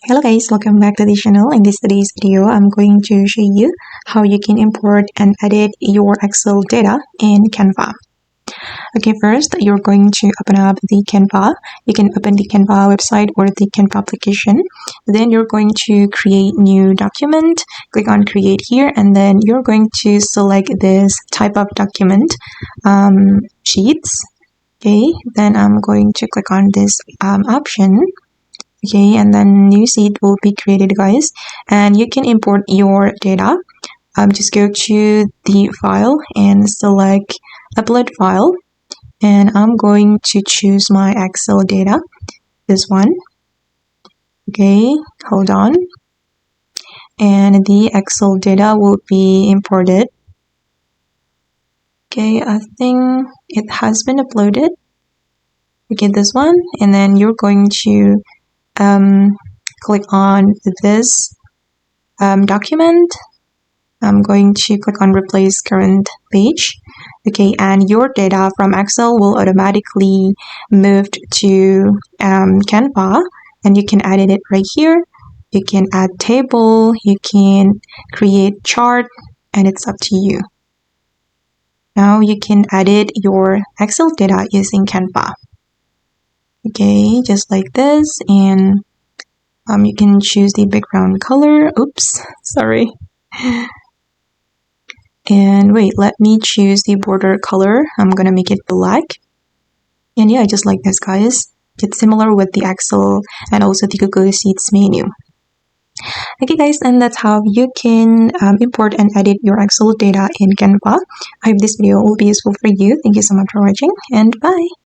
Hello guys, welcome back to the channel. In today's video, I'm going to show you how you can import and edit your Excel data in Canva. Okay, first you're going to open up the Canva. You can open the Canva website or the Canva application. Then you're going to create new document. Click on create here, and then you're going to select this type of document, sheets. Okay, then I'm going to click on this option. Okay, and then new sheet will be created, guys, and you can import your data. Just go to the file and select upload file, and I'm going to choose my Excel data, this one. Okay, hold on, and the Excel data will be imported. Okay, I think it has been uploaded. Okay, this one, and then you're going to click on this document. I'm going to click on replace current page. Okay, and your data from Excel will automatically move to Canva, and you can edit it right here. You can add table, you can create chart, and it's up to you. Now you can edit your Excel data using Canva. Okay, just like this, and you can choose the background color. Oops, sorry. And wait, let me choose the border color. I'm gonna make it black. And yeah, just like this, guys. It's similar with the Excel and also the Google Sheets menu. Okay, guys, and that's how you can import and edit your Excel data in Canva. I hope this video will be useful for you. Thank you so much for watching, and bye.